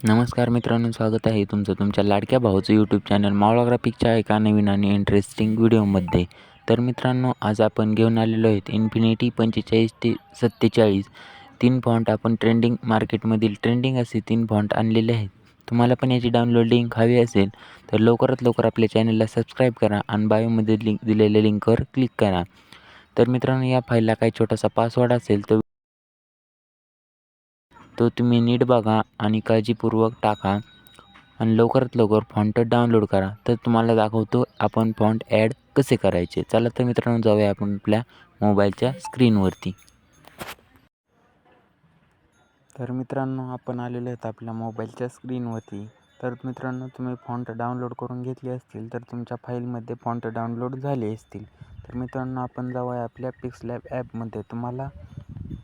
नमस्कार मित्रांनो, स्वागत आहे तुमचं तुमच्या लाडक्या भाऊचं यूट्यूब चॅनल मावळा ग्राफिकच्या एका नवीन आणि इंटरेस्टिंग व्हिडिओमध्ये. तर मित्रांनो, आज आपण घेऊन आलेलो आहेत इन्फिनिटी 45 ते 47 3 फॉन्ट. आपण मार्केटमधील ट्रेंडिंग असे 3 फॉन्ट आणलेले आहेत. तुम्हाला पण याची डाउनलोड लिंक हवी असेल तर लवकरात लवकर आपल्या चॅनलला सबस्क्राईब करा आणि बायोमध्ये दिलेल्या लिंकवर क्लिक करा. तर मित्रांनो, या फाईलला काही छोटासा पासवर्ड असेल तो तुम्ही नीट बघा आणि काळजीपूर्वक टाका आणि लवकरात लवकर फॉन्ट डाउनलोड करा. तर तुम्हाला दाखवतो आपण फॉन्ट ॲड कसे करायचे. चला तर मित्रांनो, जाऊया आपण आपल्या मोबाईलच्या स्क्रीनवरती. तर मित्रांनो, आपण आलेलो आहेत आपल्या मोबाईलच्या स्क्रीनवरती. तर मित्रांनो, तुम्ही फॉन्ट डाउनलोड करून घेतले असतील तर तुमच्या फाईलमध्ये फॉन्ट डाउनलोड झाले असतील. तर मित्रांनो, आपण जाऊया आपल्या पिक्सलॅब ॲपमध्ये. तुम्हाला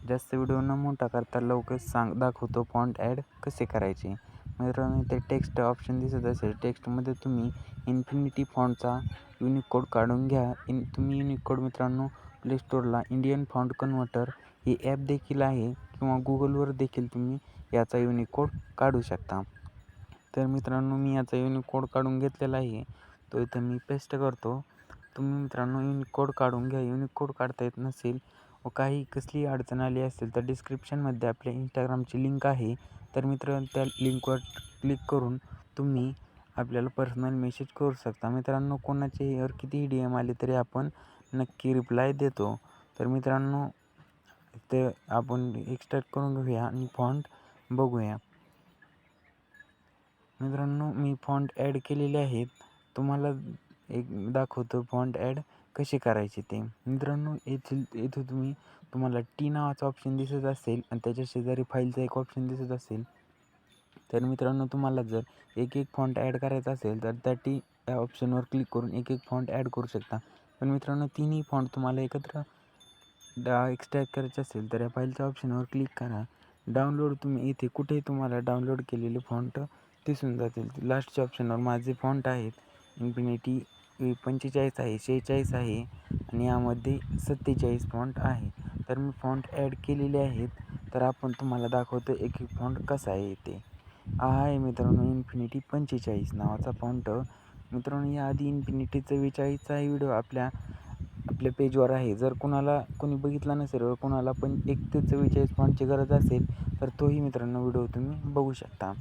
जास्त व्हिडिओ न मोठा करता लवकर दाखवतो फॉन्ट ॲड कसे करायचे. मित्रांनो, ते टेक्स्ट ऑप्शन दिसत असेल, टेक्स्टमध्ये तुम्ही इन्फिनिटी फॉन्टचा युनिक कोड काढून घ्या. तुम्ही युनिक कोड मित्रांनो प्ले स्टोअरला इंडियन फॉन्ट कन्व्हर्टर ही ॲप देखील आहे किंवा गुगलवर देखील तुम्ही याचा युनिक कोड काढू शकता. तर मित्रांनो, मी याचा युनिक कोड काढून घेतलेला आहे, तो इथं मी पेस्ट करतो. तुम्ही मित्रांनो युनिक कोड काढून घ्या. युनिक कोड काढता येत नसेल व कसली अडचण आली असेल तर डिस्क्रिप्शनमध्ये आपल्या इंस्टाग्रामची लिंक आहे. तर मित्रांनो, त्या लिंकवर क्लिक करून तुम्ही आपल्याला पर्सनल मेसेज करू शकता. मित्रांनो, कोणाचेही कितीही DM आले तरी आपण नक्की रिप्लाय देतो. तर मित्रांनो, ते आपण एक्स्ट्रॅक्ट करून घेऊया आणि फॉन्ट बघूया. मित्रांनो, मी फॉन्ट ॲड केलेले आहेत. तुम्हाला एक दाखवतो फॉन्ट ॲड कसे करायचे ते. मित्रांनो, इथं तुम्हाला टी नावाचा ऑप्शन दिसत असेल आणि त्याच्या शेजारी फाईलचा एक ऑप्शन दिसत असेल. तर मित्रांनो, तुम्हाला जर एक फॉन्ट ॲड करायचा असेल तर त्या ऑप्शनवर क्लिक करून एक फॉन्ट ॲड करू शकता. पण मित्रांनो, तिन्ही फॉन्ट तुम्हाला एकत्र एक्स्ट्रॅक्ट करायचे असेल तर या फाईलच्या ऑप्शनवर क्लिक करा. डाउनलोड तुम्ही इथे कुठेही तुम्हाला डाउनलोड केलेले फॉन्ट दिसून जातील. लास्टच्या ऑप्शनवर माझे फॉन्ट आहेत. इन्फिनिटी 45 आहे, 46 आहे आणि यामध्ये 47 फॉन्ट आहे. तर मी फॉन्ट ॲड केलेले आहेत. तर आपण तुम्हाला दाखवतो एक फॉन्ट कसा आहे ते. हा आहे मित्रांनो इन्फिनिटी 45 नावाचा फॉन्ट. मित्रांनो, याआधी इन्फिनिटी 44चा व्हिडिओ आपल्या पेजवर आहे. जर कोणी बघितला नसेल व कोणाला पण 1 ते 44 फॉन्टची गरज असेल तर तोही मित्रांनो व्हिडिओ तुम्ही बघू शकता.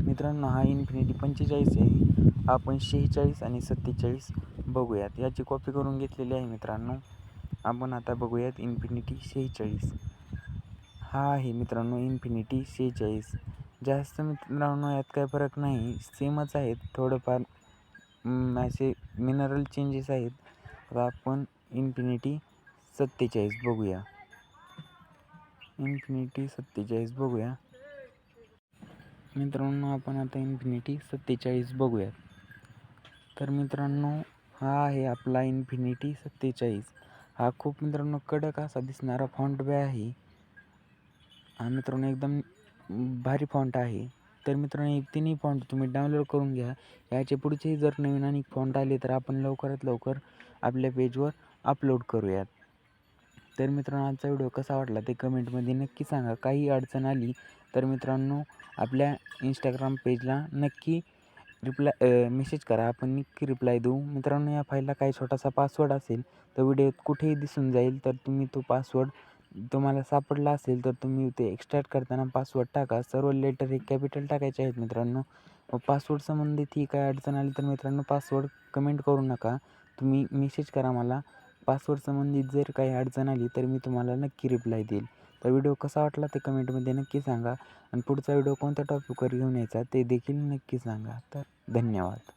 मित्रांनो, हा इन्फिनिटी 45 आहे. आपण 46 आणि 47 बघूयात. याची कॉपी करून घेतलेली आहे मित्रांनो. आपण आता बघूयात इन्फिनिटी 46. हा आहे मित्रांनो इन्फिनिटी 46. जास्त मित्रांनो यात काही फरक नाही, सेमच आहेत. थोडंफार असे मिनरल चेंजेस आहेत. आता आपण इन्फिनिटी 47 बघूया. इन्फिनिटी 47 बघूया. मित्रांनो, आपण आता इन्फिनिटी 47 बघूयात. तर मित्रांनो, हा आहे आपला इन्फिनिटी 47. हा खूप मित्रांनो कडक असा दिसणारा फॉन्ट आहे. हा मित्रांनो एकदम भारी फॉन्ट आहे. तर मित्रांनो, हे तिन्ही फॉन्ट तुम्ही डाउनलोड करून घ्या. याचे पुढचेही जर नवीन आणि फॉन्ट आले तर आपण लवकरात लवकर आपल्या पेजवर अपलोड करूयात. तर मित्रांनो, आजचा व्हिडिओ कसा वाटला ते कमेंटमध्ये नक्की सांगा. काही अडचण आली तर मित्रांनो आपल्या इंस्टाग्राम पेजला नक्की मेसेज करा, आपण नक्की रिप्लाय देऊ. मित्रांनो, या फाईलला काही छोटासा पासवर्ड असेल तर व्हिडिओत कुठेही दिसून जाईल. तर तुम्ही तो पासवर्ड तुम्हाला सापडला असेल तर तुम्ही ते एक्स्ट्रॅक्ट करताना पासवर्ड टाका. सर्व लेटर हे कॅपिटल टाकायचे आहेत मित्रांनो. व पासवर्ड संबंधित ही काही अडचण आली तर मित्रांनो पासवर्ड कमेंट करू नका, तुम्ही मेसेज करा मला. पासवर्ड संबंधित जर काही अडचण आली तर मी तुम्हाला नक्की रिप्लाय देईल. तर व्हिडिओ कसा वाटला ते कमेंटमध्ये नक्की सांगा आणि पुढचा व्हिडिओ कोणत्या टॉपिकवर घेऊन यायचा ते देखील नक्की सांगा. तर धन्यवाद.